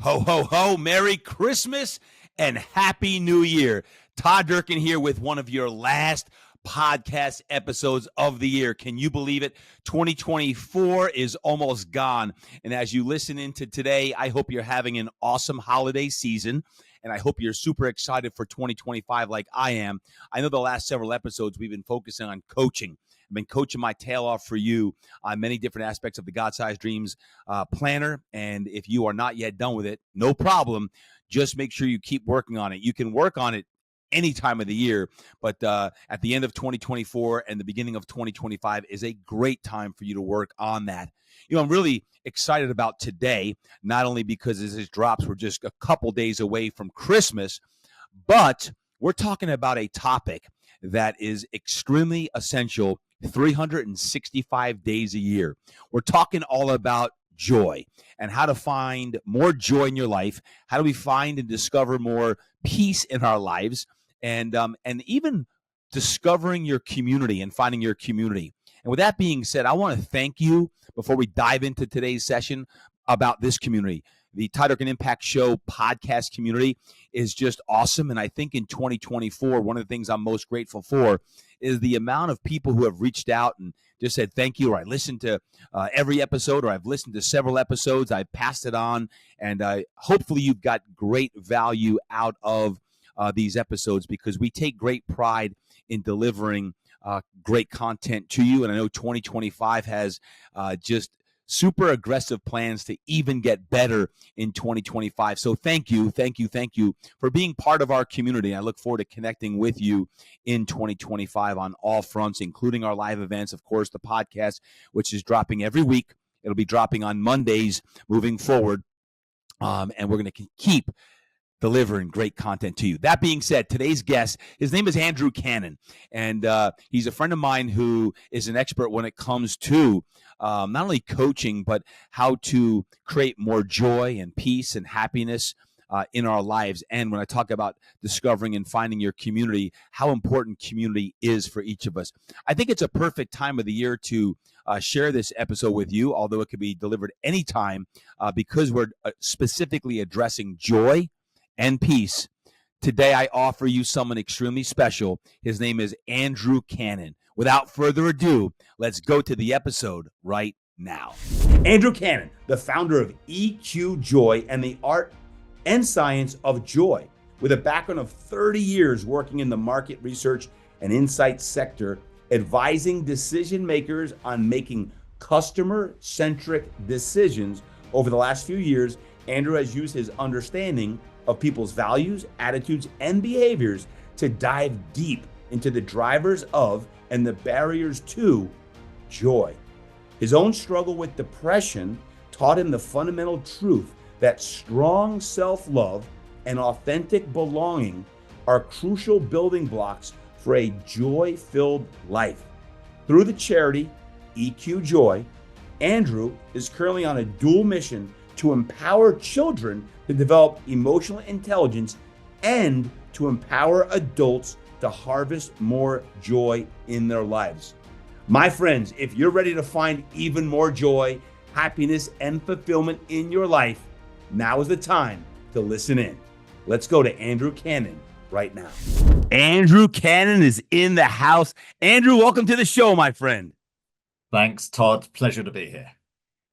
Ho, ho, ho. Merry Christmas and Happy New Year. Todd Durkin here with one of your last podcast episodes of the year. Can you believe it? 2024 is almost gone. And as you listen into today, I hope you're having an awesome holiday season. And I hope you're super excited for 2025 like I am. I know the last several episodes we've been focusing on coaching. I've been coaching my tail off for you on many different aspects of the God-Sized Dreams planner. And if you are not yet done with it, no problem. Just make sure you keep working on it. You can work on it any time of the year, but at the end of 2024 and the beginning of 2025 is a great time for you to work on that. You know, I'm really excited about today, not only because as this drops, we're just a couple days away from Christmas, but we're talking about a topic that is extremely essential 365 days a year. We're talking all about joy and how to find more joy in your life. How do we find and discover more peace in our lives? And even discovering your community and finding your community. And with that being said, I want to thank you before we dive into today's session about this community. The Todd Durkin Impact Show podcast community is just awesome. And I think in 2024, one of the things I'm most grateful for is the amount of people who have reached out and just said thank you, or I listened to every episode, or I've listened to several episodes, I passed it on, and hopefully you've got great value out of these episodes, because we take great pride in delivering great content to you. And I know 2025 has just super aggressive plans to even get better in 2025. So thank you for being part of our community. I look forward to connecting with you in 2025 on all fronts, including our live events, of course, the podcast, which is dropping every week. It'll be dropping on Mondays moving forward. And we're going to keep delivering great content to you. That being said, today's guest, his name is Andrew Cannon, and he's a friend of mine who is an expert when it comes to not only coaching, but how to create more joy and peace and happiness in our lives. And when I talk about discovering and finding your community, how important community is for each of us. I think it's a perfect time of the year to share this episode with you, although it could be delivered anytime because we're specifically addressing joy and peace. Today, I offer you someone extremely special. His name is Andrew Cannon. Without further ado, let's go to the episode right now. Andrew Cannon, the founder of EQ Joy and the art and science of joy, with a background of 30 years working in the market research and insight sector, advising decision makers on making customer-centric decisions. Over the last few years, Andrew has used his understanding of people's values, attitudes, and behaviors to dive deep into the drivers of and the barriers to joy. His own struggle with depression taught him the fundamental truth that strong self-love and authentic belonging are crucial building blocks for a joy-filled life. Through the charity EQ Joy, Andrew is currently on a dual mission to empower children to develop emotional intelligence and to empower adults to harvest more joy in their lives. My friends, if you're ready to find even more joy, happiness, and fulfillment in your life, now is the time to listen in. Let's go to Andrew Cannon right now. Andrew Cannon is in the house. Andrew, welcome to the show, my friend. Thanks, Todd. Pleasure to be here.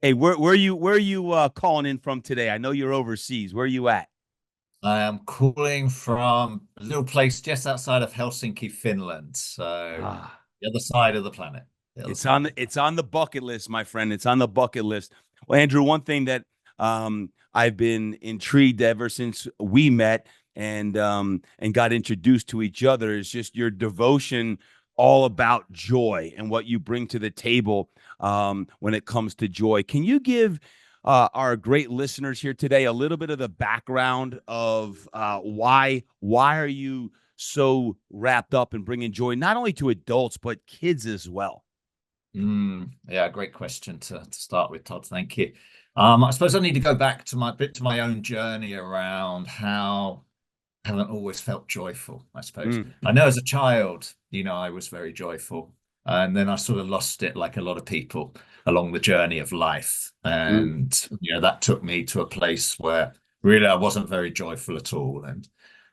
Hey, where are you calling in from today? I know you're overseas. Where are you at? I am calling from a little place just outside of Helsinki, Finland. So the other side of the planet. It's on the bucket list, my friend. It's on the bucket list. Well, Andrew, one thing that I've been intrigued ever since we met and got introduced to each other is just your devotion all about joy and what you bring to the table when it comes to joy. Can you give our great listeners here today a little bit of the background of why are you so wrapped up in bringing joy not only to adults but kids as well? Yeah, great question to start with, Todd. Thank you. I suppose I need to go back to my own journey around how I haven't always felt joyful, I suppose. I know as a child, I was very joyful. And then I sort of lost it like a lot of people along the journey of life. And, that took me to a place where really, I wasn't very joyful at all.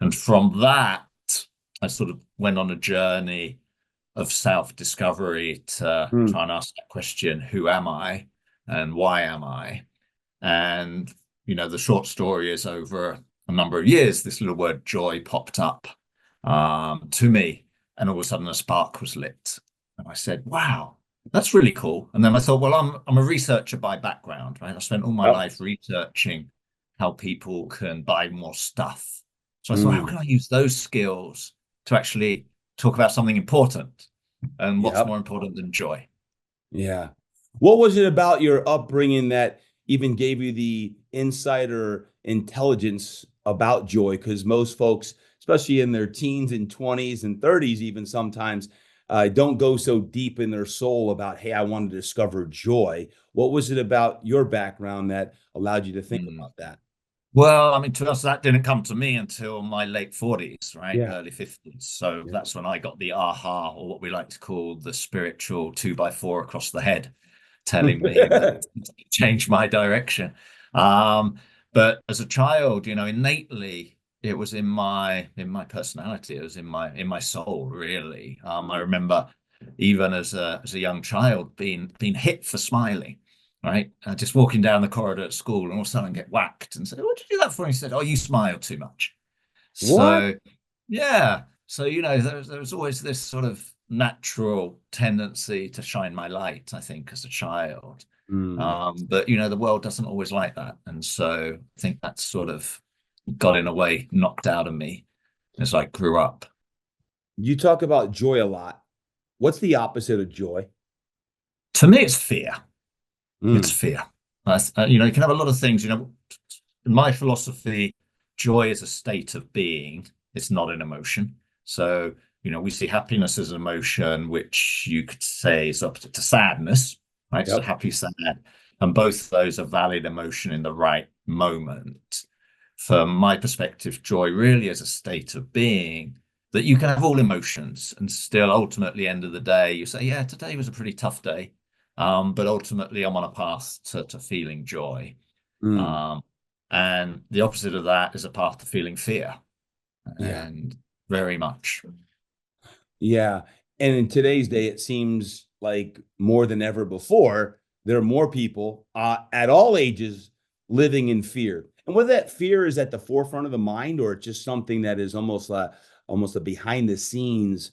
And from that, I sort of went on a journey of self-discovery to Mm. try and ask that question, who am I and why am I? And, the short story is over a number of years, this little word joy popped up to me, and all of a sudden a spark was lit. And I said, wow, that's really cool. And then I thought, well, I'm a researcher by background, right? I spent all my Yep. life researching how people can buy more stuff. So I thought, how Mm. can I use those skills to actually talk about something important? And what's Yep. more important than joy? Yeah. What was it about your upbringing that even gave you the insight or intelligence about joy? Because most folks, especially in their teens and 20s and 30s, even sometimes, don't go so deep in their soul about, hey, I want to discover joy. What was it about your background that allowed you to think Hmm. about that? Well, I mean, to us, that didn't come to me until my late 40s, right? Yeah. Early 50s. So Yeah. that's when I got the aha, or what we like to call the spiritual 2x4 across the head, telling me that it changed my direction. Um, but as a child, innately, it was in my personality, it was in my soul, really. I remember even as a young child being hit for smiling. Right, just walking down the corridor at school, and all of a sudden get whacked and say, "What did you do that for?" And he said, "Oh, you smile too much." What? So, yeah, so there was always this sort of natural tendency to shine my light, I think, as a child. Mm. But the world doesn't always like that, and so I think that sort of got in a way knocked out of me as I grew up. You talk about joy a lot. What's the opposite of joy? To me, it's fear. It's Mm. fear. You can have a lot of things. In my philosophy, joy is a state of being. It's not an emotion. So, we see happiness as an emotion, which you could say is opposite to sadness, right? So Yep. happy, sad, and both of those are valid emotion in the right moment. From my perspective, joy really is a state of being that you can have all emotions and still ultimately end of the day, you say, yeah, today was a pretty tough day. But ultimately, I'm on a path to feeling joy. Mm. Um, and the opposite of that is a path to feeling fear, Yeah. and very much. Yeah. And in today's day, it seems like more than ever before, there are more people at all ages living in fear. And whether that fear is at the forefront of the mind or it's just something that is almost a behind the scenes,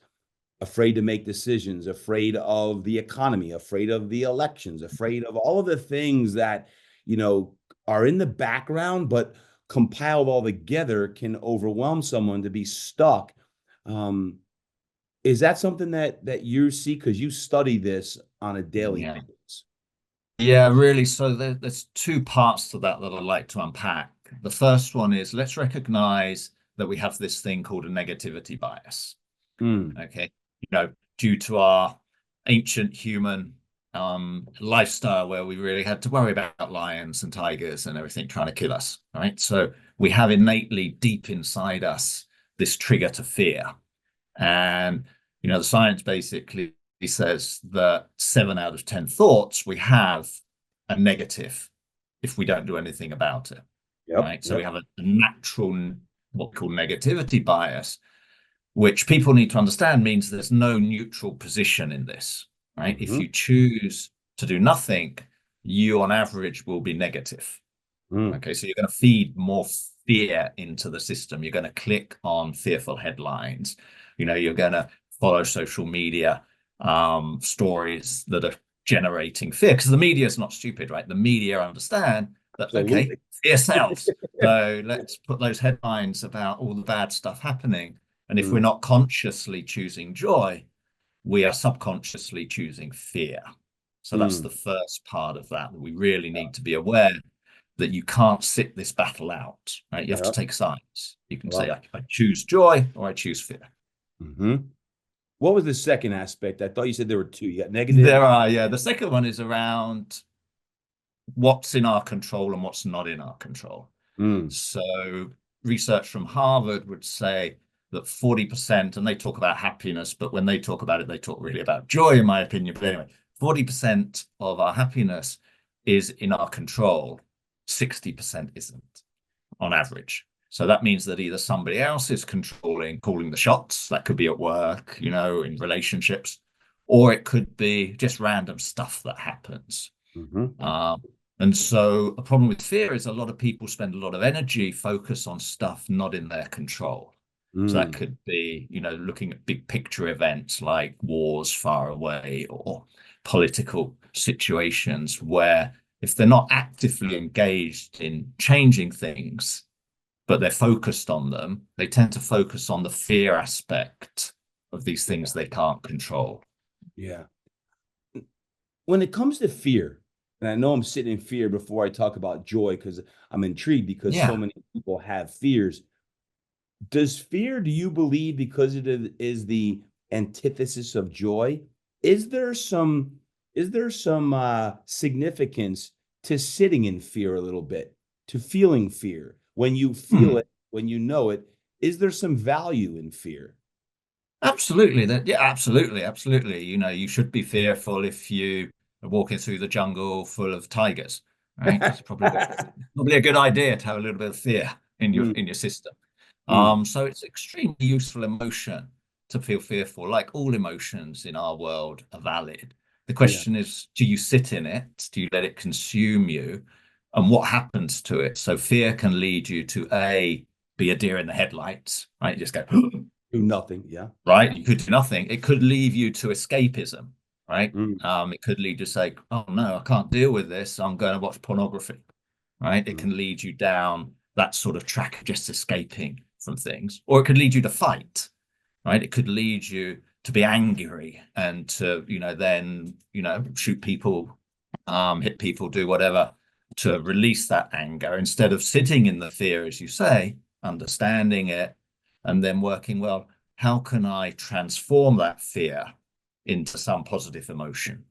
afraid to make decisions, afraid of the economy, afraid of the elections, afraid of all of the things that, you know, are in the background, but compiled all together can overwhelm someone to be stuck. Um, is that something that you see? Because you study this on a daily Yeah. basis. Yeah, really. So there's two parts to that I'd like to unpack. The first one is, let's recognize that we have this thing called a negativity bias. Mm. Okay. Due to our ancient human lifestyle, where we really had to worry about lions and tigers and everything trying to kill us, right? So we have innately deep inside us this trigger to fear. And the science basically says that 7 out of 10 thoughts we have are negative if we don't do anything about it, Yep. right? So we Yep. have a natural, what we call negativity bias, which people need to understand means there's no neutral position in this, right? If Mhm. you choose to do nothing, you on average will be negative. Mm. Okay, so you're going to feed more fear into the system. You're going to click on fearful headlines. You're going to follow social media stories that are generating fear, because the media is not stupid, right? The media understand that, okay, Absolutely. fear sells. So let's put those headlines about all the bad stuff happening. And if we're Mm. not consciously choosing joy, we are subconsciously choosing fear. So that's Mm. the first part of that we really need to be aware, that you can't sit this battle out, right? You have to Yep. take sides. You can say, Love I choose joy or I choose fear. it. Mhm. What was the second aspect? I thought you said there were two. You got negative. There are, yeah. The second one is around what's in our control and what's not in our control. Mm. So research from Harvard would say that 40%, and they talk about happiness, but when they talk about it, they talk really about joy, in my opinion. But anyway, 40% of our happiness is in our control, 60% isn't. on average. So that means that either somebody else is calling the shots. That could be at work, in relationships, or it could be just random stuff that happens. And so a problem with fear is a lot of people spend a lot of energy focus on stuff not in their control. So that could be, looking at big picture events like wars far away or political situations where if they're not actively engaged in changing things, but they're focused on them, they tend to focus on the fear aspect of these things they can't control. Yeah. When it comes to fear, and I know I'm sitting in fear before I talk about joy because I'm intrigued because so many people have fears. Does fear, do you believe, because it is the antithesis of joy, is there some significance to sitting in fear a little bit, to feeling fear? When you feel it, when you know it, is there some value in fear? Absolutely. Absolutely. You should be fearful if you are walking through the jungle full of tigers, right? It's probably a good idea to have a little bit of fear in your system. So it's extremely useful emotion to feel fearful. Like all emotions in our world are valid. The question is, do you sit in it? Do you let it consume you? And what happens to it? So fear can lead you to be a deer in the headlights, right? You just go, do nothing. Yeah. Right. You could do nothing. It could leave you to escapism, right? It could lead you to say, oh no, I can't deal with this. I'm going to watch pornography, right? It can lead you down that sort of track of just escaping from things, or it could lead you to fight, right? It could lead you to be angry and to, then, shoot people, hit people, do whatever to release that anger instead of sitting in the fear, as you say, understanding it, and then working, well, how can I transform that fear into some positive emotion?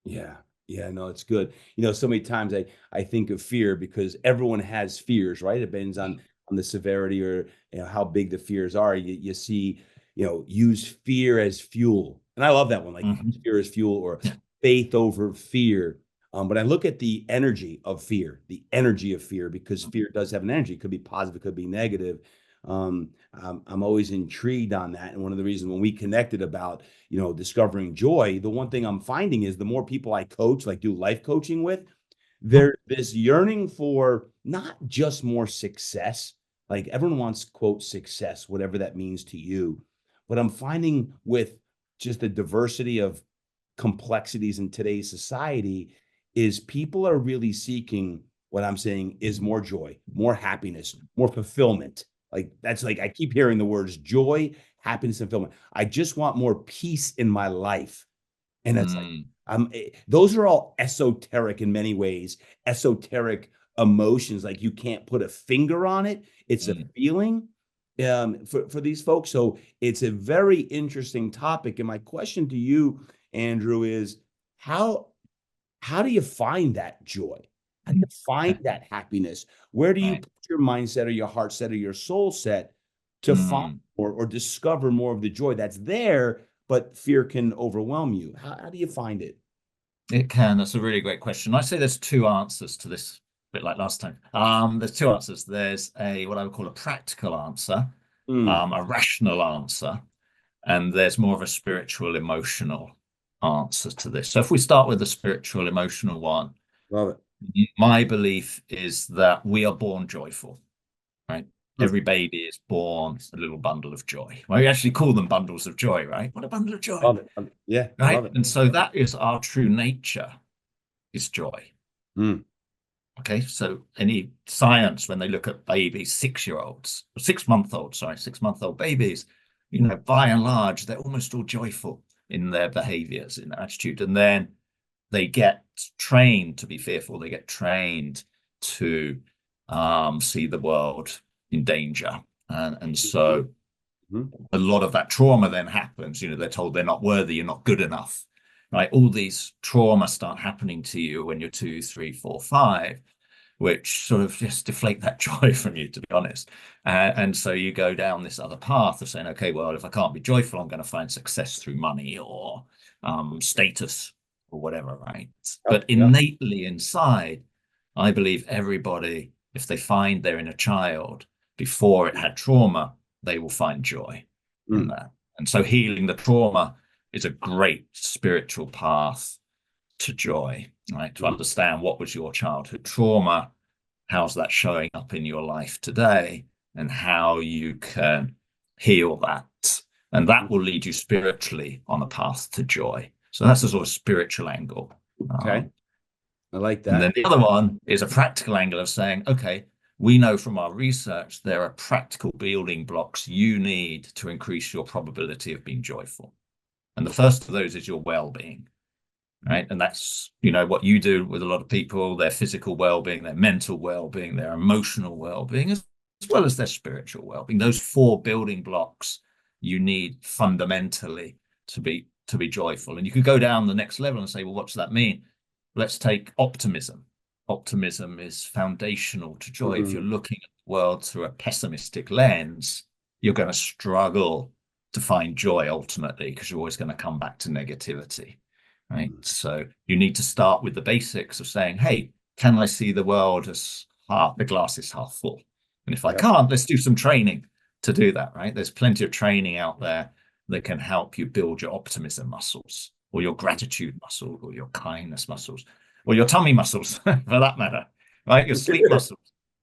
Yeah. Yeah, no, it's good. So many times I think of fear because everyone has fears, right? It depends on the severity or how big the fears are. You see, use fear as fuel. And I love that one, like use fear as fuel or faith over fear. But I look at the energy of fear, because fear does have an energy. It could be positive, it could be negative. I'm always intrigued on that. And one of the reasons when we connected about, discovering joy, the one thing I'm finding is the more people I coach, like do life coaching with, there's this yearning for not just more success. Like everyone wants, quote, success, whatever that means to you. But I'm finding with just the diversity of complexities in today's society is people are really seeking what I'm saying is more joy, more happiness, more fulfillment. Like that's like I keep hearing the words joy, happiness, and fulfillment. I just want more peace in my life. And that's like those are all esoteric in many ways, esoteric emotions. Like you can't put a finger on it. It's a feeling for these folks. So it's a very interesting topic. And my question to you, Andrew, is how do you find that joy? How do you find that happiness? Where do you put your mindset or your heart set or your soul set to find or discover more of the joy that's there, but fear can overwhelm you? How do you find it? It can. That's a really great question. I say there's two answers to this, a bit like last time. There's two answers. There's what I would call a practical answer, a rational answer, and there's more of a spiritual, emotional answer to this. So if we start with the spiritual, emotional one, Love it. my belief is that we are born joyful, right? Every baby is born a little bundle of joy. Well, we actually call them bundles of joy, right? What a bundle of joy. Love it. Yeah, right. Love it. And so that is our true nature, is joy. Okay, so any science, when they look at babies, 6-year-olds, 6-month-old babies, by and large, they're almost all joyful in their behaviors, in their attitude. And then they get trained to be fearful. They get trained to see the world in danger. And so a lot of that trauma then happens. They're told they're not worthy, you're not good enough, right? All these trauma start happening to you when you're 2, 3, 4, 5, which sort of just deflate that joy from you, to be honest. And so you go down this other path of saying, okay, well, if I can't be joyful, I'm going to find success through money or status or whatever, right? But innately inside, I believe everybody if they find their inner child before it had trauma, they will find joy in that. And so healing the trauma is a great spiritual path to joy, right? To understand what was your childhood trauma, how's that showing up in your life today, and how you can heal that. And that will lead you spiritually on a path to joy. So that's a sort of spiritual angle. Okay. I like that. And then the other one is a practical angle of saying, okay, we know from our research there are practical building blocks you need to increase your probability of being joyful. And the first of those is your well-being, right? And that's, what you do with a lot of people, their physical well-being, their mental well-being, their emotional well-being, as well as their spiritual well-being. Those 4 building blocks you need fundamentally to be joyful. And you could go down the next level and say, well, what does that mean? Let's take optimism. Optimism is foundational to joy. If you're looking at the world through a pessimistic lens, you're going to struggle to find joy ultimately, because you're always going to come back to negativity, right? So you need to start with the basics of saying, hey, can I see the world as the glass is half full? And if I can't, let's do some training to do that, right? There's plenty of training out there that can help you build your optimism muscles, or your gratitude muscle, or your kindness muscles, or your tummy muscles, for that matter, right? Your sleep muscles.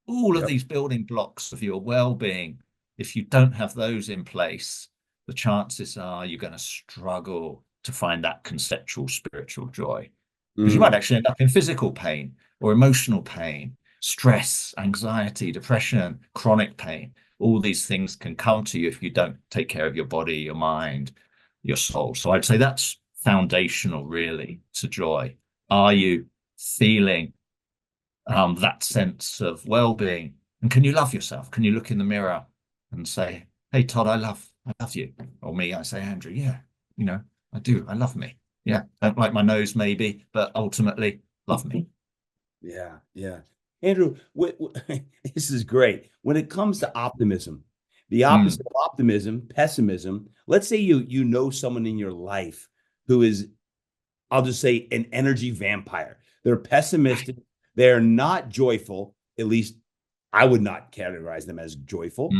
All of these building blocks of your well-being, if you don't have those in place, the chances are you're going to struggle to find that conceptual spiritual joy. Because you might actually end up in physical pain or emotional pain, stress, anxiety, depression, chronic pain. All these things can come to you if you don't take care of your body, your mind, your soul. So I'd say that's foundational, really, to joy. Are you feeling that sense of well-being? And can you love yourself? Can you look in the mirror and say, hey, Todd, I love you. Or me, I say, Andrew, yeah, I do. I love me. Yeah. Don't like my nose maybe, but ultimately love me. Yeah. Andrew, this is great. When it comes to optimism, the opposite of optimism, pessimism, let's say you know someone in your life who is, I'll just say, an energy vampire. They're pessimistic. They're not joyful. At least I would not categorize them as joyful.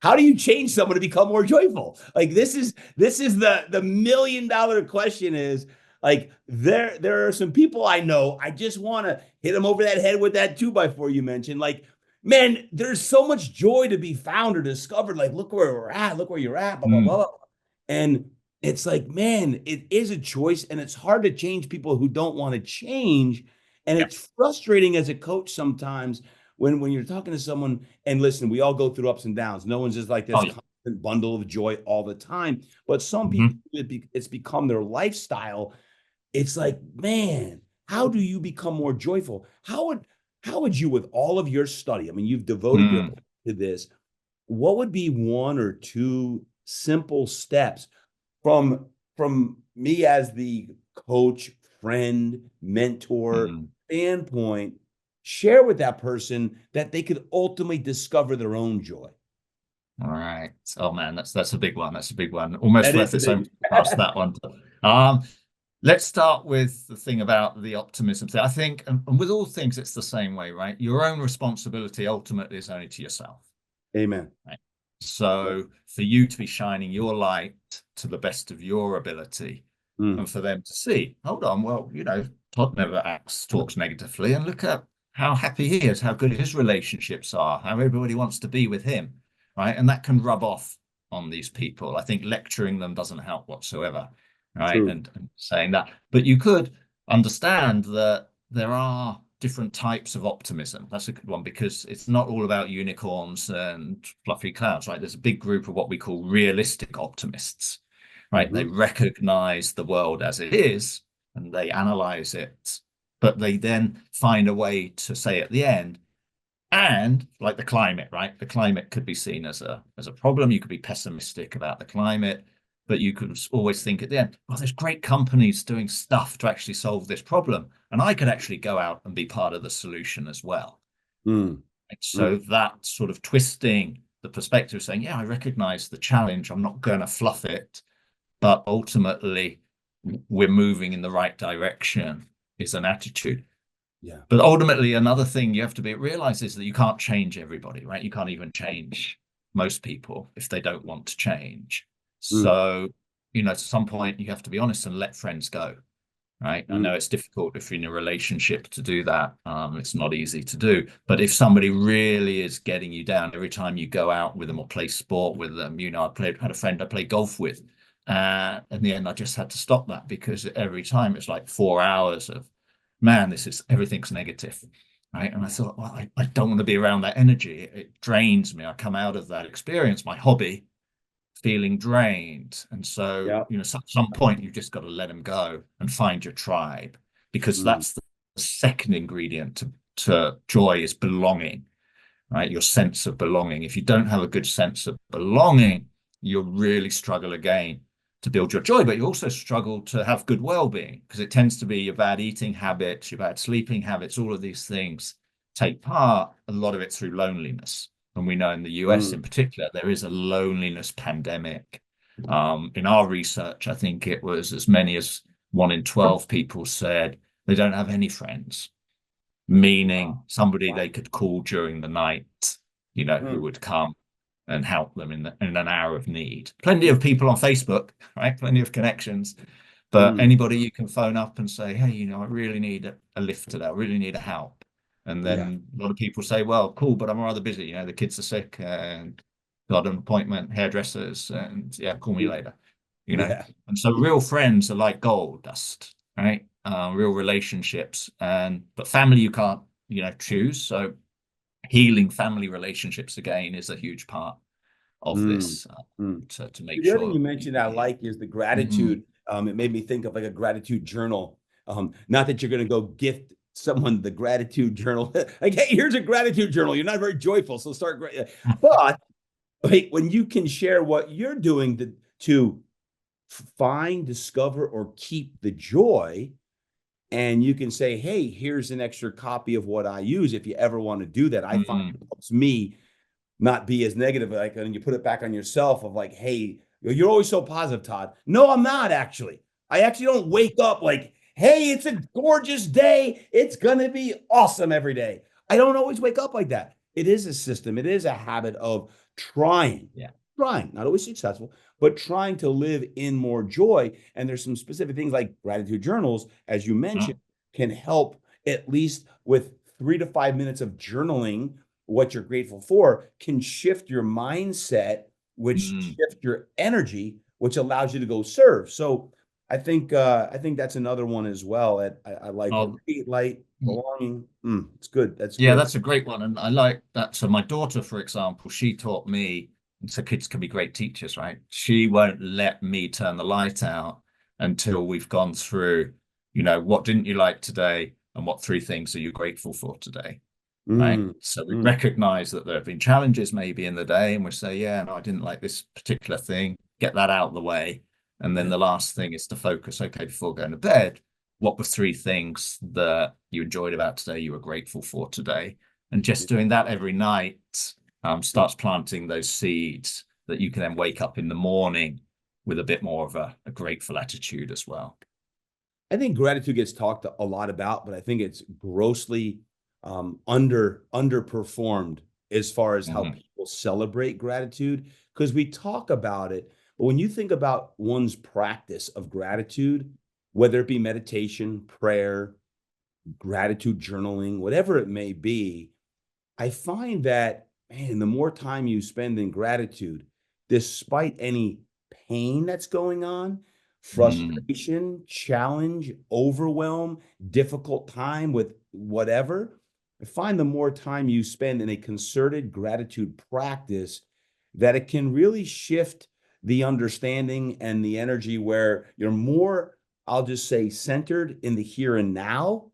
How do you change someone to become more joyful? Like this is the $1 million question is, like, there are some people I know, I just want to hit them over that head with that 2x4 you mentioned. Like, man, there's so much joy to be found or discovered. Like, look where we're at, look where you're at, blah, blah, blah. And it's like, man, it is a choice, and it's hard to change people who don't want to change. And it's frustrating as a coach sometimes when you're talking to someone, and listen, we all go through ups and downs. No one's just like this constant bundle of joy all the time. But some people, it's become their lifestyle. It's like, man, how do you become more joyful? How would you, with all of your study, I mean, you've devoted your life to this, what would be 1 or 2 simple steps from me as the coach, friend, mentor standpoint, share with that person that they could ultimately discover their own joy? All right. Oh man, that's a big one. That's a big one. Almost worth its own past that one. Let's start with the thing about the optimism thing. I think, and with all things, it's the same way, right? Your own responsibility ultimately is only to yourself. Amen. Right? So for you to be shining your light to the best of your ability, and for them to see, hold on, well, Todd never talks negatively, and look at how happy he is, how good his relationships are, how everybody wants to be with him, right? And that can rub off on these people. I think lecturing them doesn't help whatsoever, right? And saying that, but you could understand that there are different types of optimism. That's a good one, because it's not all about unicorns and fluffy clouds, right? There's a big group of what we call realistic optimists, right? They recognize the world as it is and they analyze it, but they then find a way to say at the end, and like the climate, right? The climate could be seen as a problem. You could be pessimistic about the climate, but you could always think at the end, well, there's great companies doing stuff to actually solve this problem, and I could actually go out and be part of the solution as well. So that sort of twisting the perspective, saying, yeah, I recognize the challenge, I'm not going to fluff it, but ultimately we're moving in the right direction, is an attitude. Yeah. But ultimately, another thing you have to realize is that you can't change everybody, right? You can't even change most people if they don't want to change. Mm, So, at some point you have to be honest and let friends go, right? I mm, know it's difficult if you're in a relationship to do that. It's not easy to do. But if somebody really is getting you down every time you go out with them or play sport with them, had a friend I played golf with. In the end, I just had to stop that because every time it's like 4 hours of, man, everything's negative. Right. And I thought, well, I don't want to be around that energy. It drains me. I come out of that experience, my hobby, feeling drained. And so, yeah. at some point, you've just got to let them go and find your tribe, because Mm, that's the second ingredient to joy is belonging, right? Your sense of belonging. If you don't have a good sense of belonging, you'll really struggle again to build your joy, but you also struggle to have good well-being, because it tends to be your bad eating habits, your bad sleeping habits, all of these things take part, a lot of it through loneliness. And we know in the US in mm, particular, there is a loneliness pandemic. In our research, I think it was as many as 1 in 12 people said they don't have any friends, meaning wow. somebody Wow. they could call during the night, who Mm, would come and help them in an hour of need. Plenty of people on Facebook, right? Plenty of connections, but mm, anybody you can phone up and say, hey, I really need a lift today. I really need a help. And yeah. then a lot of people say, well, cool, but I'm rather busy. The kids are sick and got an appointment, hairdressers, and yeah, call me later. Yeah. And so real friends are like gold dust, right? Real relationships, but family you can't, choose. So healing family relationships again is a huge part of Mm, this, mm. to make The other thing sure you you mentioned I heal. like is the Mhm. gratitude. It made me think of like a gratitude journal. Not that you're going to go gift someone the gratitude journal. Like, hey, here's a gratitude journal. You're not very joyful, so start. But like, when you can share what you're doing to find, discover, or keep the joy, and you can say, hey, here's an extra copy of what I use. If you ever want to do that, I find Mhm. it helps me not be as negative. Like, and you put it back on yourself of like, hey, you're always so positive, Todd. No, I'm not actually. I actually don't wake up like, hey, it's a gorgeous day. It's going to be awesome every day. I don't always wake up like that. It is a system, it is a habit of trying, Yeah. trying, not always successful, but trying to live in more joy. And there's some specific things like gratitude journals, as you mentioned, Oh. can help at least with 3 to 5 minutes of journaling what you're grateful for can shift your mindset, which Mm. shift your energy, which allows you to go serve. So I think that's another one as well. I like Oh, light belonging. It's good. That's yeah, good. that's a great one. And I like that. So my daughter, for example, she taught me, and so kids can be great teachers, right? She won't let me turn the light out until we've gone through, what didn't you like today? And what 3 things are you grateful for today? Right. Mm, So we mm, recognize that there have been challenges maybe in the day, and we say, yeah, no, I didn't like this particular thing, get that out of the way. And then yeah. the last thing is to focus, okay, before going to bed, what were 3 things that you enjoyed about today, you were grateful for today? And just doing that every night starts planting those seeds that you can then wake up in the morning with a bit more of a grateful attitude as well. I think gratitude gets talked a lot about, but I think it's grossly underperformed as far as how Mhm. people celebrate gratitude. Because we talk about it, but when you think about one's practice of gratitude, whether it be meditation, prayer, gratitude journaling, whatever it may be, I find that, man, the more time you spend in gratitude, despite any pain that's going on, Mm. frustration, challenge, overwhelm, difficult time with whatever, I find the more time you spend in a concerted gratitude practice, that it can really shift the understanding and the energy where you're more, I'll just say, centered in the here and now,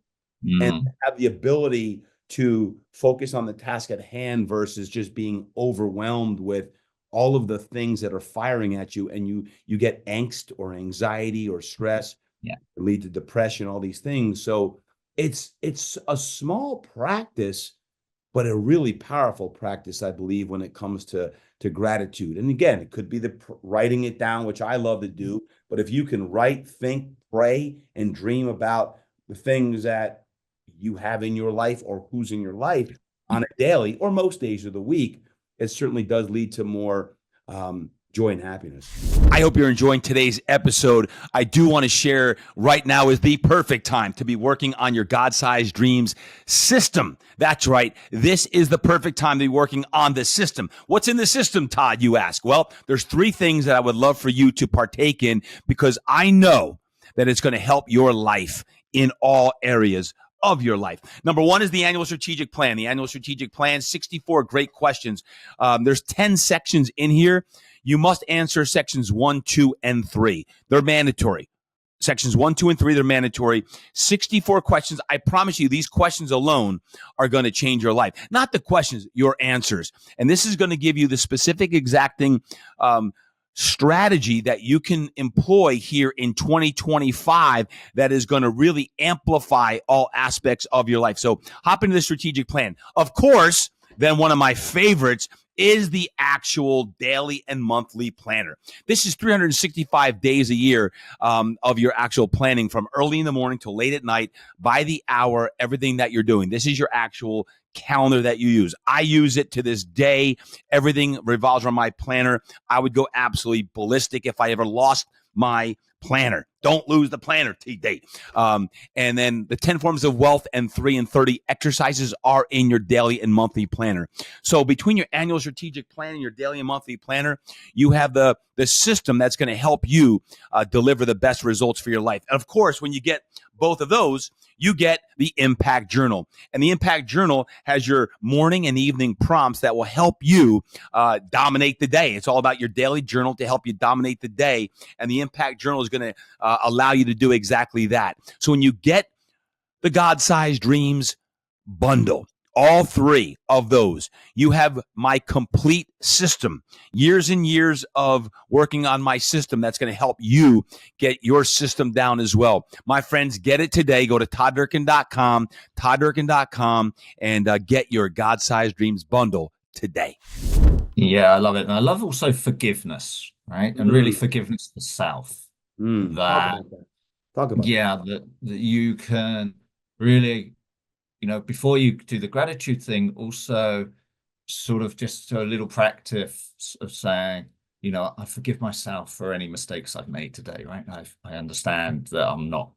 and Mm. have the ability to focus on the task at hand versus just being overwhelmed with all of the things that are firing at you, and you get angst or anxiety or stress, Yeah. lead to depression, all these things. So it's a small practice, but a really powerful practice, I believe, when it comes to gratitude. And again, it could be the writing it down, which I love to do, but if you can write, think, pray, and dream about the things that you have in your life or who's in your life on a daily or most days of the week, it certainly does lead to more joy and happiness. I hope you're enjoying today's episode. I do want to share right now is the perfect time to be working on your God-sized dreams system. That's right. This is the perfect time to be working on the system. What's in the system, Todd, you ask? Well, there's 3 things that I would love for you to partake in because I know that it's going to help your life in all areas of your life. Number 1 is the annual strategic plan. The annual strategic plan, 64 great questions. There's 10 sections in here. You must answer sections 1, 2, and 3. They're mandatory. Sections 1, 2, and 3, they're mandatory. 64 questions. I promise you, these questions alone are going to change your life. Not the questions, your answers. And this is going to give you the specific exacting strategy that you can employ here in 2025 that is going to really amplify all aspects of your life. So hop into the strategic plan. Of course, then one of my favorites is the actual daily and monthly planner. This is 365 days a year of your actual planning from early in the morning till late at night, by the hour, everything that you're doing. This is your actual calendar that you use. I use it to this day. Everything revolves around my planner. I would go absolutely ballistic if I ever lost my planner. Don't lose the planner, T-Date. And then the 10 forms of wealth and 3 and 30 exercises are in your daily and monthly planner. So between your annual strategic plan and your daily and monthly planner, you have the system that's going to help you deliver the best results for your life. And of course, when you get both of those, you get the Impact Journal. And the Impact Journal has your morning and evening prompts that will help you dominate the day. It's all about your daily journal to help you dominate the day. And the Impact Journal is going to allow you to do exactly that. So when you get the God-Sized Dreams bundle, all 3 of those, you have my complete system. Years and years of working on my system that's going to help you get your system down as well. My friends, get it today. Go to ToddDurkin.com, ToddDurkin.com, and get your God-Sized Dreams bundle today. Yeah, I love it. And I love also forgiveness, right? And really forgiveness for self. That, Talk about that you can really, before you do the gratitude thing, also sort of just a little practice of saying, I forgive myself for any mistakes I've made today, right? I understand that I'm not,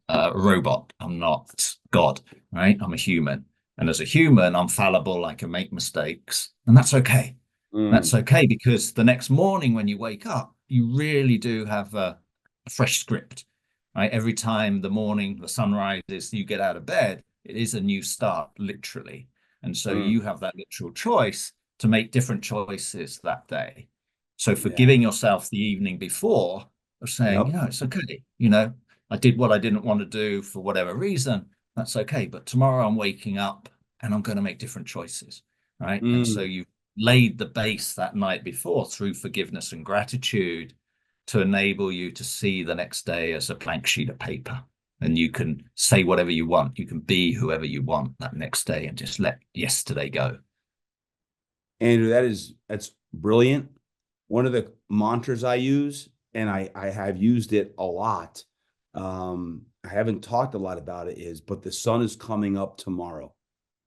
a robot. I'm not God, right? I'm a human. And as a human, I'm fallible. I can make mistakes. And that's okay. That's okay, because the next morning when you wake up, you really do have a fresh script, right? Every time the sun rises, you get out of bed, it is a new start, literally. And so you have that literal choice to make different choices that day. So forgiving yourself the evening before of saying, it's okay. I did what I didn't want to do for whatever reason. That's okay. But tomorrow I'm waking up and I'm going to make different choices, right? And so you laid the base that night before through forgiveness and gratitude to enable you to see the next day as a blank sheet of paper. And you can say whatever you want. You can be whoever you want that next day and just let yesterday go. Andrew, that's brilliant. One of the mantras I use, and I have used it a lot, I haven't talked a lot about it, is, but the sun is coming up tomorrow.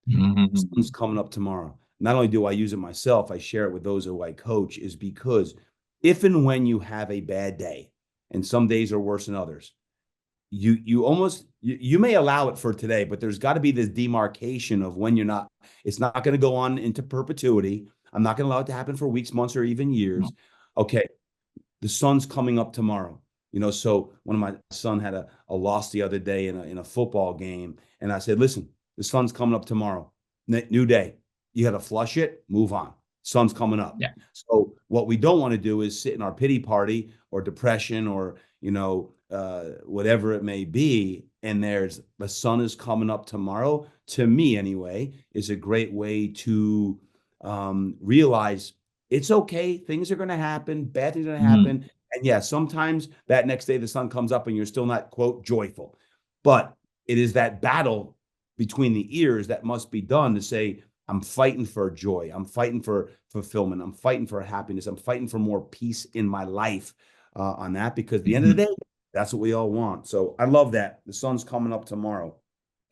The sun's coming up tomorrow. Not only do I use it myself, I share it with those who I coach, is because if and when you have a bad day, and some days are worse than others, you may allow it for today, but there's got to be this demarcation of when it's not going to go on into perpetuity. I'm not going to allow it to happen for weeks, months, or even years. No. Okay, the sun's coming up tomorrow. So one of my son had a loss the other day in a football game, and I said, listen, the sun's coming up tomorrow, new day. You got to flush it, move on. Sun's coming up. Yeah. So what we don't want to do is sit in our pity party or depression or, whatever it may be. And the sun is coming up tomorrow, to me anyway, is a great way to realize it's okay. Things are going to happen. Bad things are going to happen. And yeah, sometimes that next day the sun comes up and you're still not, quote, joyful. But it is that battle between the ears that must be done to say, I'm fighting for joy. I'm fighting for fulfillment. I'm fighting for happiness. I'm fighting for more peace in my life on that, because at the end of the day, that's what we all want. So I love that. The sun's coming up tomorrow.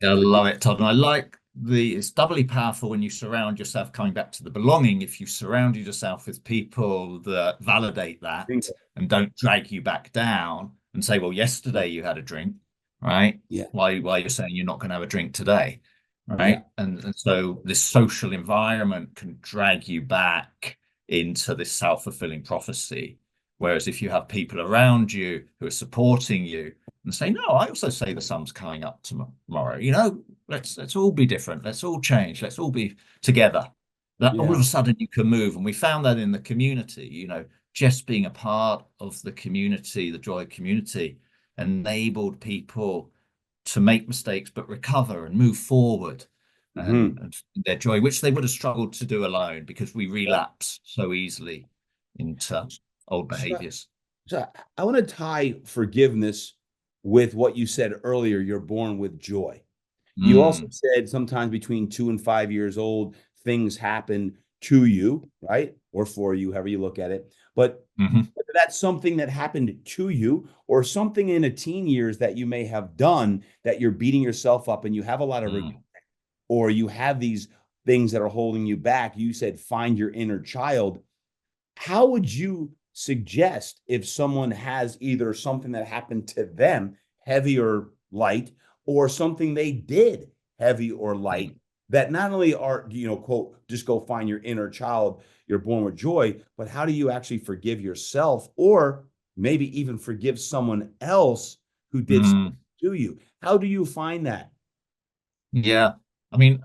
I love it, Todd. And I like it's doubly powerful when you surround yourself, coming back to the belonging, if you surrounded yourself with people that validate that Bingo. and don't drag you back down and say, well, yesterday you had a drink, right? Yeah. Why you're saying you're not going to have a drink today, Yeah. right? And so this social environment can drag you back into this self-fulfilling prophecy. Whereas if you have people around you who are supporting you and say, no, I also say the sun's coming up tomorrow. Let's all be different. Let's all change. Let's all be together. That all of Yeah. a sudden you can move. And we found that in the community, just being a part of the community, the Joy community, enabled people to make mistakes, but recover and move forward Hmm. and their joy, which they would have struggled to do alone because we Yeah. relapse so easily into old So, behaviors. so I want to tie forgiveness with what you said earlier. You're born with joy. You also Mm, said sometimes between 2 and 5 years old, things happen to you, right? Or for you, however you look at it. But mhm, whether that's something that happened to you or something in a teen years that you may have done that you're beating yourself up and you have a lot of regret, mm, or you have these things that are holding you back. You said find your inner child. How would you suggest if someone has either something that happened to them, heavy or light, or something they did, heavy or mm. light, that not only are, quote, just go find your inner child, you're born with joy, but how do you actually forgive yourself or maybe even forgive someone else who did something Mm. to you? How do you find that? Yeah. I mean,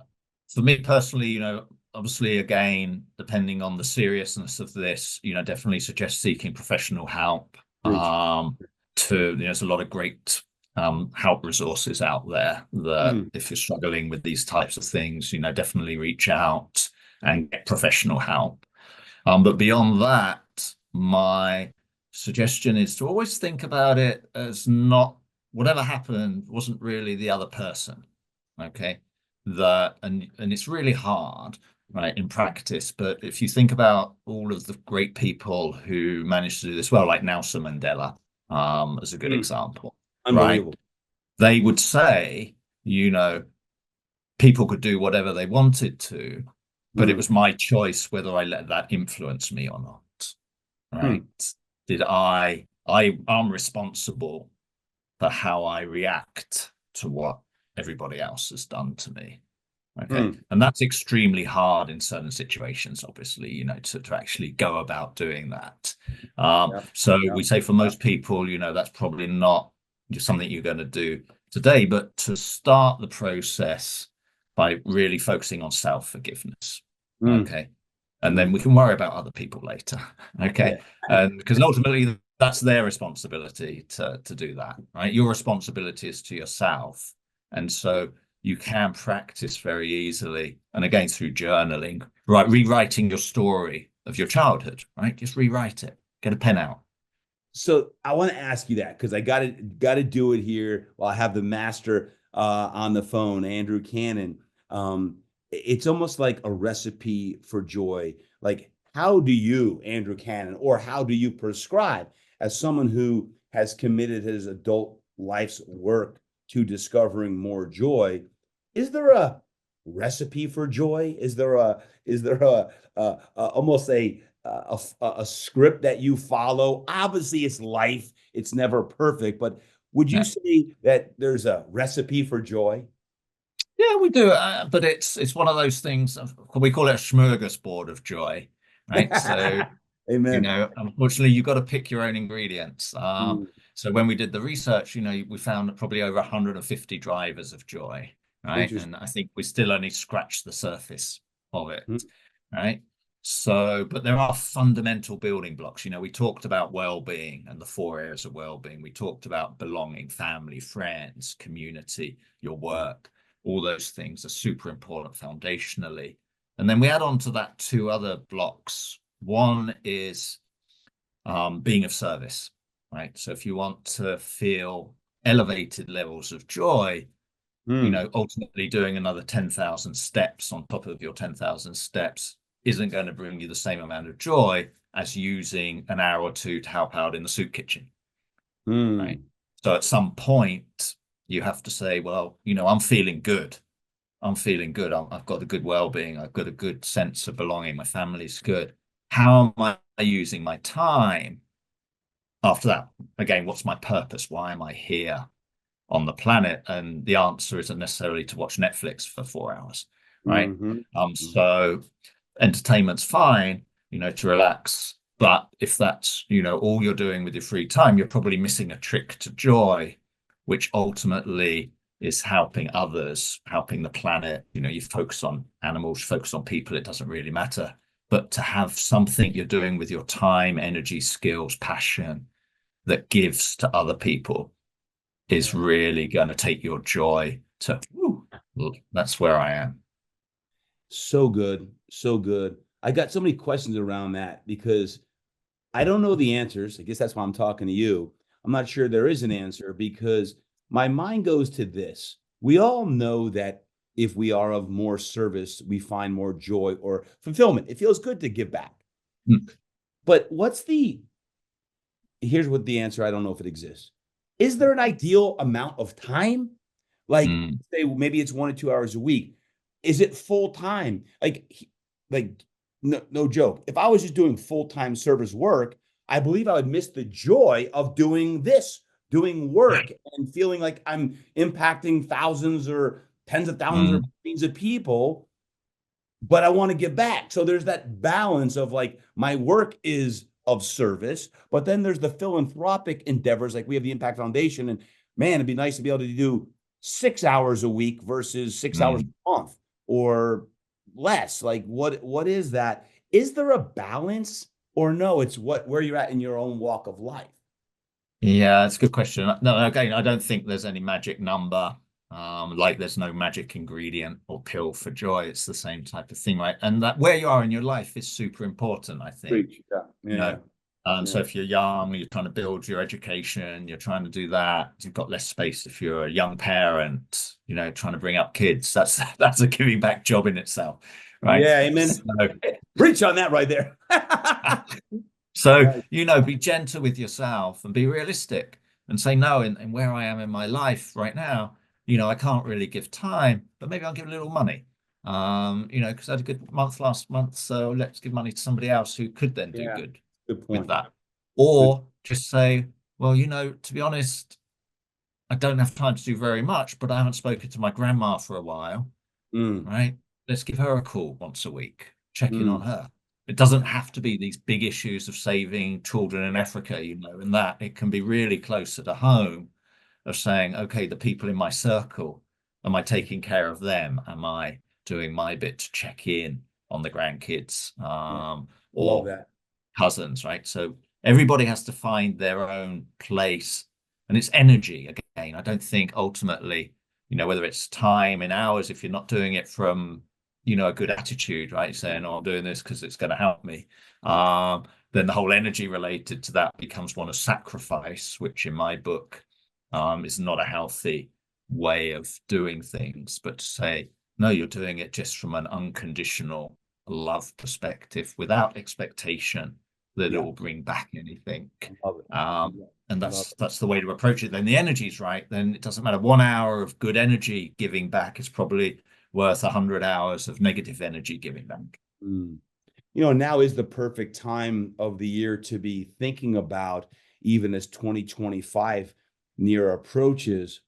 for me personally, obviously, again, depending on the seriousness of this, definitely suggest seeking professional help. Preach. There's a lot of great help resources out there that Mm, if you're struggling with these types of things, definitely reach out and get professional help. But beyond that, my suggestion is to always think about it as not whatever happened wasn't really the other person. Okay. And it's really hard, right, in practice. But if you think about all of the great people who managed to do this well, like Nelson Mandela, as a good mm, example, right? unbelievable. They would say, you know, people could do whatever they wanted to, but it Mm, was my choice whether I let that influence me or not. mm, Right? I'm responsible for how I react to what everybody else has done to me. Okay. mm. And that's extremely hard in certain situations, obviously, to actually go about doing that. Yeah, So yeah, we say for yeah. most people, that's probably not just something you're going to do today, but to start the process by really focusing on self-forgiveness. Mm, Okay. And then mm. we can worry about other people later. Okay. Yeah. And because ultimately that's their responsibility to do that, right? Your responsibility is to yourself. And so you can practice very easily. And again, through journaling, right? Rewriting your story of your childhood, right? Just rewrite it. Get a pen out. So I want to ask you that because I got to do it here while I have the master on the phone, Andrew Cannon. It's almost like a recipe for joy. Like, how do you, Andrew Cannon, or how do you prescribe as someone who has committed his adult life's work to discovering more joy? Is there a recipe for joy? Is there almost a script that you follow? Obviously, it's life; it's never perfect. But would you Yeah, say that there's a recipe for joy? yeah, we do. But it's one of those things. We call it a smorgasbord of joy, right? So Amen. unfortunately, you've got to pick your own ingredients. Mm, So when we did the research, we found probably over 150 drivers of joy, right? interesting. And I think we still only scratched the surface of it, Mm, right? So, but there are fundamental building blocks. We talked about well-being and the four areas of well-being. We talked about belonging, family, friends, community, your work. All those things are super important foundationally. And then we add on to that two other blocks. One is being of service, right? So if you want to feel elevated levels of joy, mm, ultimately doing another 10,000 steps on top of your 10,000 steps isn't going to bring you the same amount of joy as using an hour or two to help out in the soup kitchen, right? mm, So at some point, You have to say, well, I'm feeling good. I'm feeling good. I've got a good well-being. I've got a good sense of belonging. My family's good. How am I using my time after that? Again, what's my purpose? Why am I here on the planet? And the answer isn't necessarily to watch Netflix for 4 hours, right? Mm-hmm. So entertainment's fine, to relax. But if that's, all you're doing with your free time, you're probably missing a trick to joy, which ultimately is helping others, helping the planet. You focus on animals, focus on people, it doesn't really matter. But to have something you're doing with your time, energy, skills, passion that gives to other people is really going to take your joy to, that's where I am. So good. So good. I got so many questions around that because I don't know the answers. I guess that's why I'm talking to you. I'm not sure there is an answer because my mind goes to this. We all know that if we are of more service, we find more joy or fulfillment. It feels good to give back. Mm. But here's what the answer, I don't know if it exists. Is there an ideal amount of time? Like, say maybe it's 1 to 2 hours a week. Is it full time? Like no joke. If I was just doing full-time service work, I believe I would miss the joy of doing this, doing work and feeling like I'm impacting thousands or tens of thousands or millions of people, but I want to give back. So there's that balance of like my work is of service, but then there's the philanthropic endeavors. Like we have the Impact Foundation, and man, it'd be nice to be able to do 6 hours a week versus 6 hours a month or less. Like what is that? Is there a balance or no? It's where you're at in your own walk of life. Yeah, that's a good question. No, again, I don't think there's any magic number. Like there's no magic ingredient or pill for joy. It's the same type of thing, right? And that where you are in your life is super important, I think. Preach. Yeah. You know, Yeah. so if you're young, you're trying to build your education, you're trying to do that. You've got less space if you're a young parent, trying to bring up kids. That's a giving back job in itself, right? Yeah, amen. So, preach on that right there. So, be gentle with yourself and be realistic and say, no, in where I am in my life right now, I can't really give time, but maybe I'll give a little money. Because I had a good month last month, so let's give money to somebody else who could then do good Good with point. that. Or just say, well, to be honest, I don't have time to do very much, but I haven't spoken to my grandma for a while, right? Let's give her a call once a week, check in on her. It doesn't have to be these big issues of saving children in Africa, and that it can be really closer to home of saying, okay, the people in my circle, am I taking care of them? Am I doing my bit to check in on the grandkids Love or that. cousins, right? So everybody has to find their own place, and it's energy again. I don't think ultimately, whether it's time in hours, if you're not doing it from a good attitude, right? Saying, oh, I'm doing this because it's going to help me. Then the whole energy related to that becomes one of sacrifice, which in my book is not a healthy way of doing things. But to say, no, you're doing it just from an unconditional love perspective without expectation that it will bring back anything. And that's the way to approach it. Then the energy's right. Then it doesn't matter. 1 hour of good energy giving back is probably worth 100 hours of negative energy giving back. Now is the perfect time of the year to be thinking about, even as 2025 near approaches,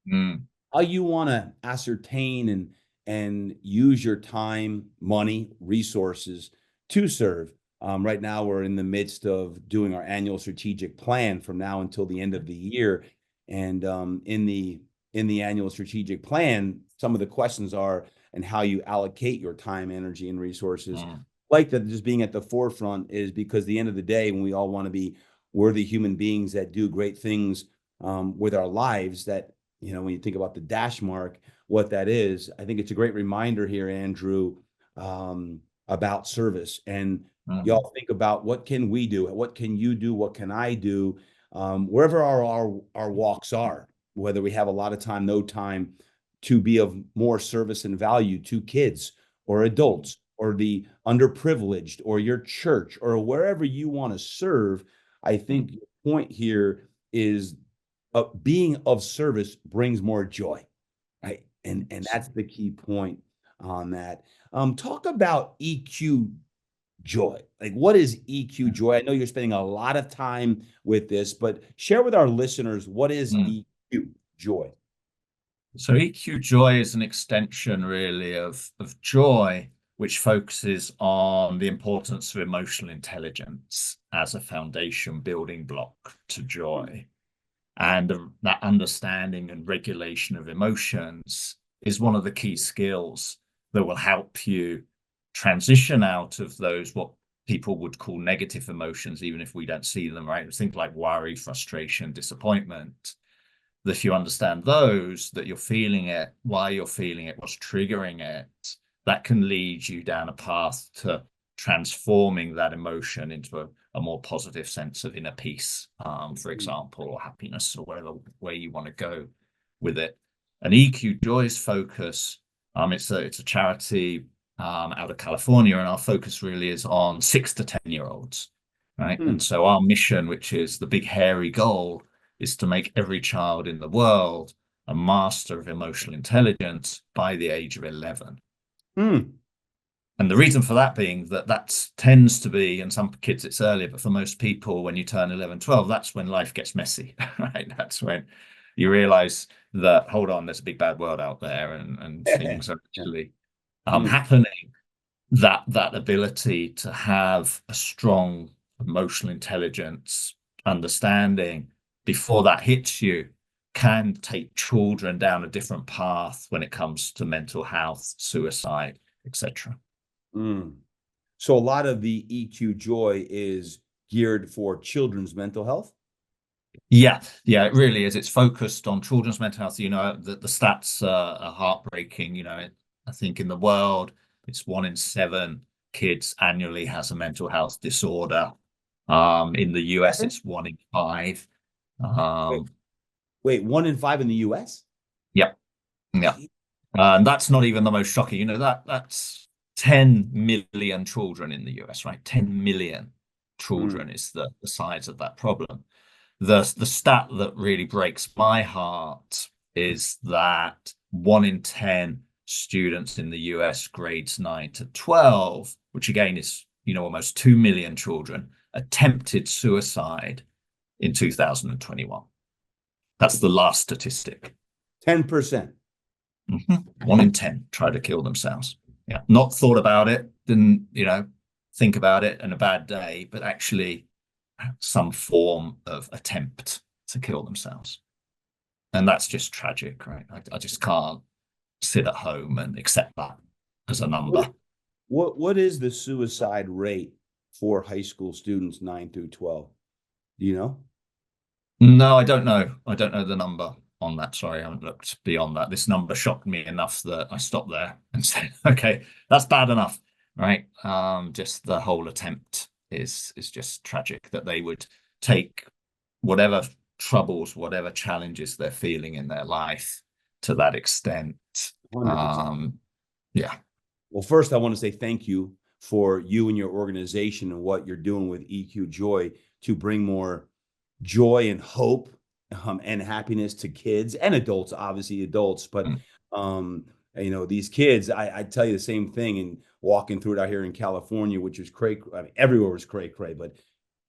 how you want to ascertain and use your time, money, resources to serve. Right now, we're in the midst of doing our annual strategic plan from now until the end of the year, and in the annual strategic plan, some of the questions are and how you allocate your time, energy, and resources. Like that, just being at the forefront is because at the end of the day, when we all want to be worthy human beings that do great things with our lives, that when you think about the dash mark, what that is, I think it's a great reminder here, Andrew, about service. And y'all think about what can we do, what can you do, what can I do, wherever our walks are, whether we have a lot of time, no time, to be of more service and value to kids or adults or the underprivileged or your church or wherever you want to serve. I think your point here is being of service brings more joy, right? And that's the key point on that. Talk about EQ joy. Like, what is EQ joy? I know you're spending a lot of time with this, but share with our listeners, what is Mm. EQ joy? So EQ joy is an extension really of joy, which focuses on the importance of emotional intelligence as a foundation building block to joy. And that understanding and regulation of emotions is one of the key skills that will help you transition out of those, what people would call negative emotions, even if we don't see them, right? Things like worry, frustration, disappointment. That if you understand those, that you're feeling it, why you're feeling it, what's triggering it, that can lead you down a path to transforming that emotion into a more positive sense of inner peace, for example, or happiness, or whatever way you want to go with it. And EQ Joy's focus, it's a charity out of California, and our focus really is on 6 to 10-year-olds, right? And so our mission, which is the big hairy goal, is to make every child in the world a master of emotional intelligence by the age of 11. And the reason for that being that tends to be, and some kids it's earlier, but for most people, when you turn 11, 12, that's when life gets messy, right? That's when you realize that, hold on, there's a big bad world out there, and things are actually happening. That ability to have a strong emotional intelligence understanding before that hits you can take children down a different path when it comes to mental health, suicide, etc. So a lot of the EQ Joy is geared for children's mental health. Yeah, it really is. It's focused on children's mental health. You know, the stats are heartbreaking. You know, I think in the world, it's 1 in 7 kids annually has a mental health disorder. In the US, it's 1 in 5. Wait, 1 in 5 in the US? Yeah. And that's not even the most shocking. You know, that's 10 million children in the US, right? 10 million children is the size of that problem. The stat that really breaks my heart is that 1 in 10 students in the US grades 9 to 12, which again is, you know, almost 2 million children, attempted suicide in 2021. That's the last statistic. 10%. 1 in 10 try to kill themselves. Yeah, not thought about it, didn't, you know, think about it in a bad day, but actually some form of attempt to kill themselves. And that's just tragic, right? I just can't sit at home and accept that as a number. What is the suicide rate for high school students 9 through 12? Do you know? No, I don't know. I don't know the number on that. Sorry, I haven't looked beyond that. This number shocked me enough that I stopped there and said, okay, that's bad enough, right? Just the whole attempt is just tragic, that they would take whatever troubles, whatever challenges they're feeling in their life to that extent. 100%. Yeah. Well, first, I want to say thank you for you and your organization and what you're doing with EQ Joy to bring more joy and hope and happiness to kids and adults, obviously adults, but you know, these kids, I tell you the same thing, and walking through it out here in California, which is cray. I mean, everywhere was cray, but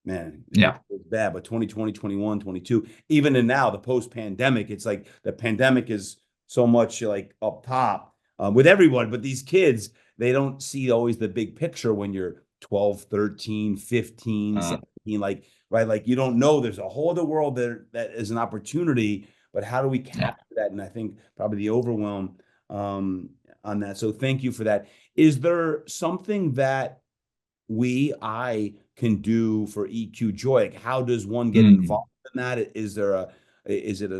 man, yeah, it's bad. But 2020, 21, 22, even in now the post-pandemic, it's like the pandemic is so much like up top with everyone, but these kids, they don't see always the big picture when you're 12, 13, 15, 17, like, right? Like, you don't know there's a whole other world there that is an opportunity, but how do we capture that? And I think probably the overwhelm on that. So thank you for that. Is there something that I can do for EQ Joy? Like, how does one get involved in that? Is it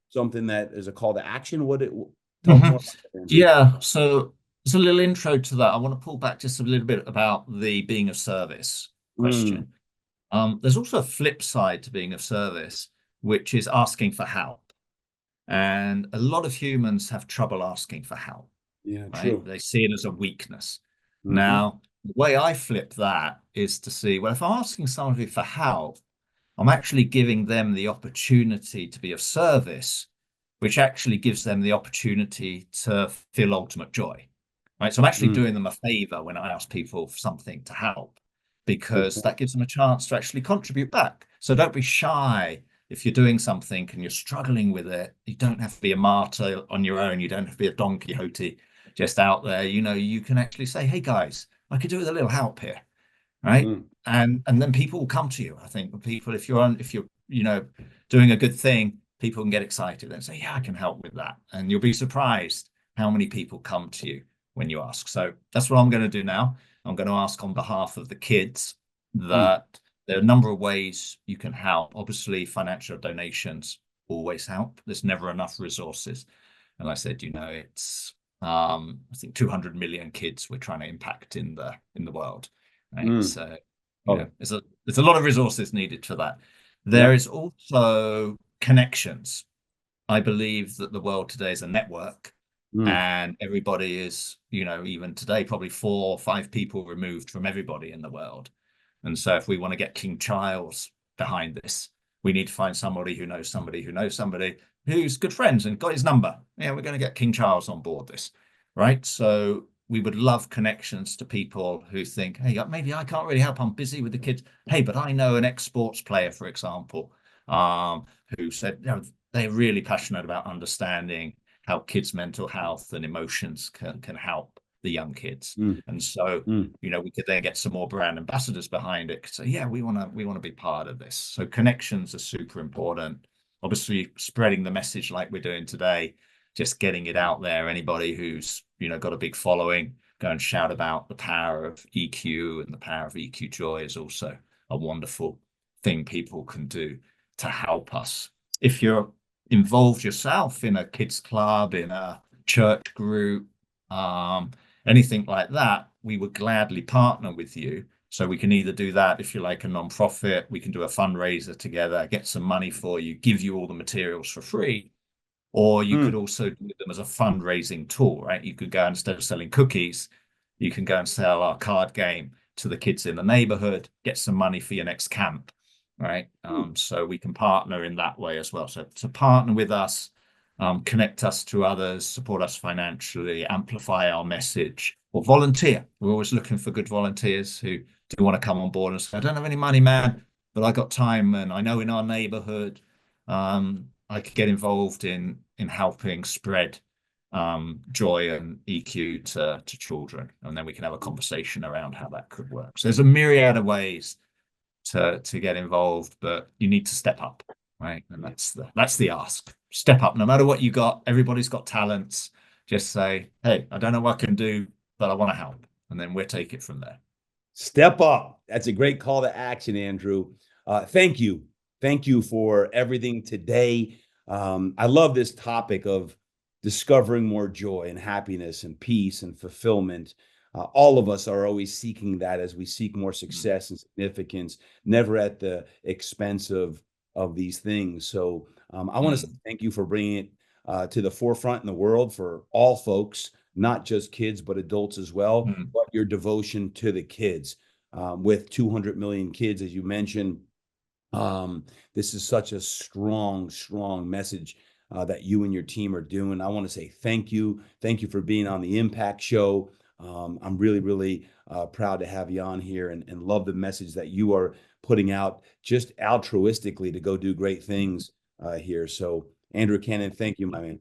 something that is a call to action? Tell more about that, yeah. So as a little intro to that, I want to pull back just a little bit about the being of service question. There's also a flip side to being of service, which is asking for help. And a lot of humans have trouble asking for help. Yeah, right? true. They see it as a weakness. Now, the way I flip that is to see, well, if I'm asking somebody for help, I'm actually giving them the opportunity to be of service, which actually gives them the opportunity to feel ultimate joy. Right. So I'm actually doing them a favor when I ask people for something to help, because that gives them a chance to actually contribute back. So don't be shy. If you're doing something and you're struggling with it, you don't have to be a martyr on your own. You don't have to be a Don Quixote just out there. You can actually say, hey guys, I could do with a little help here. Right. And then people will come to you. I think people, if you're doing a good thing, people can get excited and say, yeah, I can help with that. And you'll be surprised how many people come to you when you ask. So that's what I'm going to do now. I'm going to ask on behalf of the kids that there are a number of ways you can help. Obviously, financial donations always help. There's never enough resources. And I said, it's I think 200 million kids we're trying to impact in the world. Right. So there's a lot of resources needed for that. There is also connections. I believe that the world today is a network, and everybody is, even today, probably 4 or 5 people removed from everybody in the world. And so if we want to get King Charles behind this, we need to find somebody who knows somebody who knows somebody who's good friends and got his number. Yeah, we're going to get King Charles on board this. Right. So we would love connections to people who think, hey, maybe I can't really help. I'm busy with the kids. Hey, but I know an ex-sports player, for example, who said they're really passionate about understanding how kids' mental health and emotions can help the young kids. And so, we could then get some more brand ambassadors behind it. So yeah, we want to be part of this. So connections are super important. Obviously, spreading the message like we're doing today, just getting it out there. Anybody who's got a big following, go and shout about the power of EQ, and the power of EQ Joy is also a wonderful thing people can do to help us. If you're involved yourself in a kids club, in a church group, anything like that, we would gladly partner with you. So we can either do that if you're like a non-profit, we can do a fundraiser together, get some money for you, give you all the materials for free. Or you could also do them as a fundraising tool, right? You could go, instead of selling cookies, you can go and sell our card game to the kids in the neighborhood, get some money for your next camp, right? So we can partner in that way as well. So to partner with us, connect us to others, support us financially, amplify our message, or volunteer. We're always looking for good volunteers who do want to come on board and say, I don't have any money, man, but I got time, and I know in our neighborhood, I could get involved in helping spread joy and EQ to children, and then we can have a conversation around how that could work. So there's a myriad of ways to get involved, but you need to step up, right? And that's the ask. Step up. No matter what you got, everybody's got talents. Just say, hey, I don't know what I can do, but I want to help, and then we'll take it from there. Step up. That's a great call to action, Andrew. Thank you. Thank you for everything today. I love this topic of discovering more joy and happiness and peace and fulfillment. All of us are always seeking that as we seek more success and significance, never at the expense of these things. So I want to say thank you for bringing it to the forefront in the world for all folks, not just kids, but adults as well, but your devotion to the kids. With 200 million kids, as you mentioned, this is such a strong message that you and your team are doing. I want to say thank you. Thank you for being on the Impact Show. I'm really proud to have you on here, and love the message that you are putting out just altruistically to go do great things here. So Andrew Cannon, thank you, my man.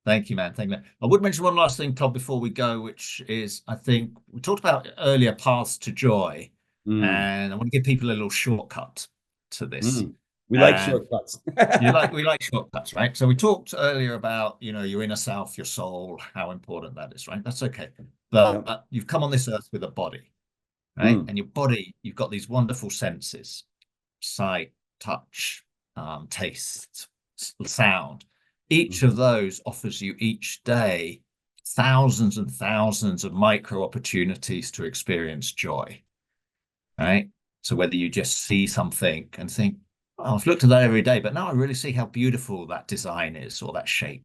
Thank you, man. Thank you, man. I would mention one last thing, Todd, before we go, which is, I think we talked about earlier, paths to joy, and I want to give people a little shortcut to this. We like shortcuts. We like shortcuts, right? So we talked earlier about, your inner self, your soul, how important that is, right? That's okay. But you've come on this earth with a body, right? And your body, you've got these wonderful senses: sight, touch, taste, sound. Each of those offers you each day thousands and thousands of micro opportunities to experience joy, right? So whether you just see something and think, oh, I've looked at that every day, but now I really see how beautiful that design is, or that shape,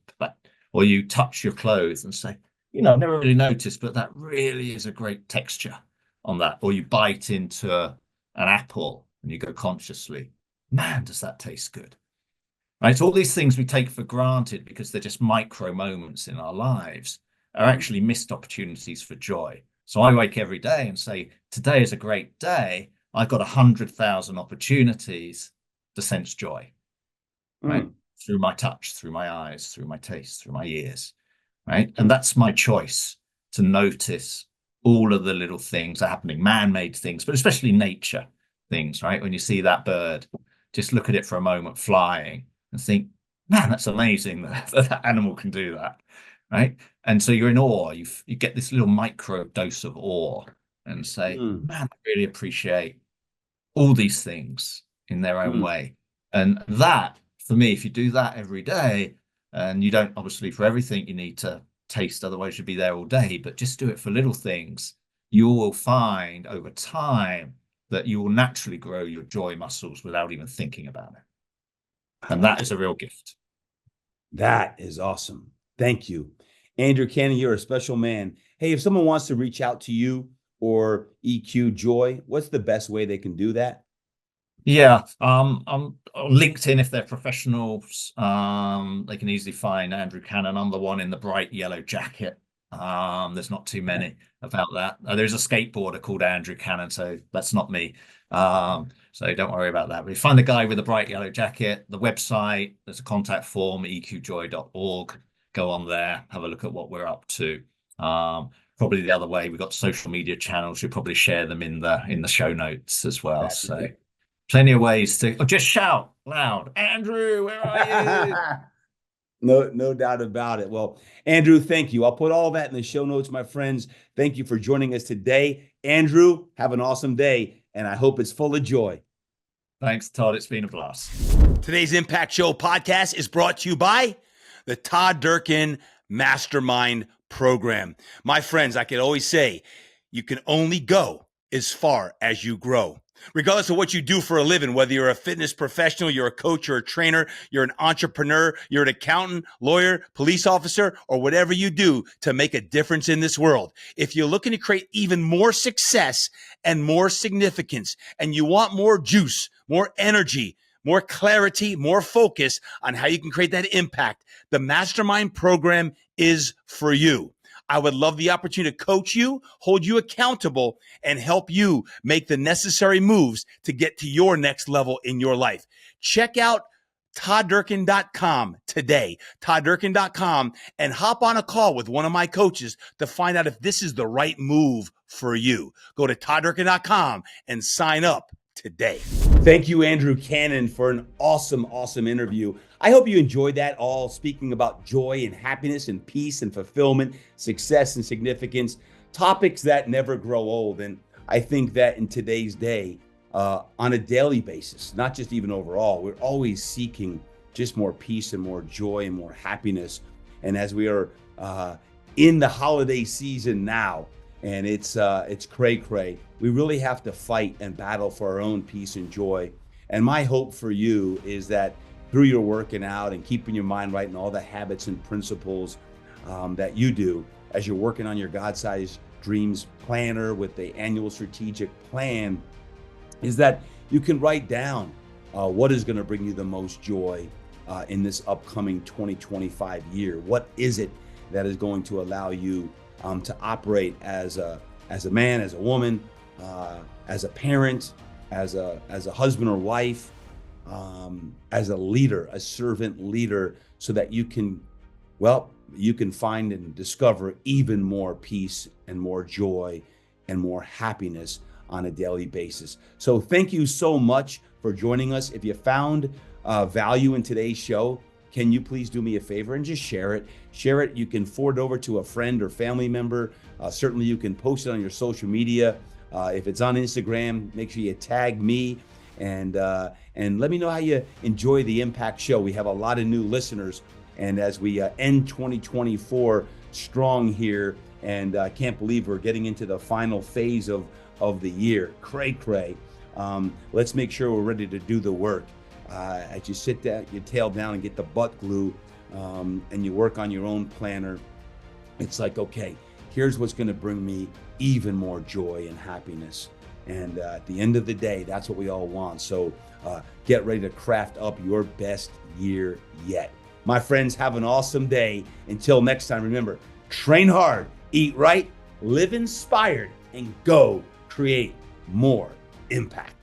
or you touch your clothes and say, I've never really noticed, but that really is a great texture on that. Or you bite into an apple and you go consciously, man, does that taste good. Right? All these things we take for granted because they're just micro moments in our lives are actually missed opportunities for joy. So I wake every day and say, today is a great day. I've got 100,000 opportunities to sense joy, right? Through my touch, through my eyes, through my taste, through my ears, right? And that's my choice, to notice all of the little things that are happening, man-made things, but especially nature things, right? When you see that bird, just look at it for a moment flying and think, man, that's amazing that that animal can do that, right? And so you're in awe. You get this little micro dose of awe and say, man, I really appreciate all these things in their own way. And that, for me, if you do that every day, and you don't, obviously, for everything you need to taste, otherwise you'd be there all day, but just do it for little things, you will find over time that you will naturally grow your joy muscles without even thinking about it. And that is a real gift. That is awesome. Thank you. Andrew Cannon, you're a special man. Hey, if someone wants to reach out to you or EQ Joy, what's the best way they can do that? Yeah, on LinkedIn, if they're professionals, they can easily find Andrew Cannon. I'm the one in the bright yellow jacket. There's not too many about that. There's a skateboarder called Andrew Cannon, so that's not me. So don't worry about that. But you find the guy with the bright yellow jacket, the website, there's a contact form, eqjoy.org. Go on there, have a look at what we're up to. Probably the other way, we've got social media channels. We'll probably share them in the show notes as well. Absolutely. So plenty of ways to just shout loud, Andrew, where are you? No doubt about it. Well, Andrew, thank you. I'll put all that in the show notes, my friends. Thank you for joining us today. Andrew, have an awesome day, and I hope it's full of joy. Thanks, Todd. It's been a blast. Today's Impact Show podcast is brought to you by the Todd Durkin Mastermind Program. My friends, I can always say, you can only go as far as you grow. Regardless of what you do for a living, whether you're a fitness professional, you're a coach, you're a trainer, you're an entrepreneur, you're an accountant, lawyer, police officer, or whatever you do to make a difference in this world. If you're looking to create even more success and more significance, and you want more juice, more energy, more clarity, more focus on how you can create that impact, the Mastermind Program is for you. I would love the opportunity to coach you, hold you accountable, and help you make the necessary moves to get to your next level in your life. Check out ToddDurkin.com today, ToddDurkin.com, and hop on a call with one of my coaches to find out if this is the right move for you. Go to ToddDurkin.com and sign up today. Thank you, Andrew Cannon, for an awesome interview. I hope you enjoyed that, all speaking about joy and happiness and peace and fulfillment, success and significance, topics that never grow old. And I think that in today's day, on a daily basis, not just even overall, we're always seeking just more peace and more joy and more happiness. And as we are in the holiday season now, and it's cray-cray, we really have to fight and battle for our own peace and joy. And my hope for you is that through your working out and keeping your mind right and all the habits and principles that you do as you're working on your God-sized dreams planner with the annual strategic plan, is that you can write down what is going to bring you the most joy in this upcoming 2025 year. What is it that is going to allow you to operate as a man, as a woman, as a parent, as a husband or wife, as a leader, a servant leader, so that you can find and discover even more peace and more joy and more happiness on a daily basis. So thank you so much for joining us. If you found value in today's show, can you please do me a favor and just share it? Share it. You can forward over to a friend or family member. Certainly you can post it on your social media. If it's on Instagram, make sure you tag me and let me know how you enjoy the Impact Show. We have a lot of new listeners, and as we end 2024 strong here, and I can't believe we're getting into the final phase of the year. Cray. Let's make sure we're ready to do the work. As you sit down, your tail down and get the butt glue, and you work on your own planner, it's like, okay, here's what's going to bring me even more joy and happiness And at the end of the day, that's what we all want. So get ready to craft up your best year yet. My friends, have an awesome day. Until next time, remember, train hard, eat right, live inspired, and go create more impact.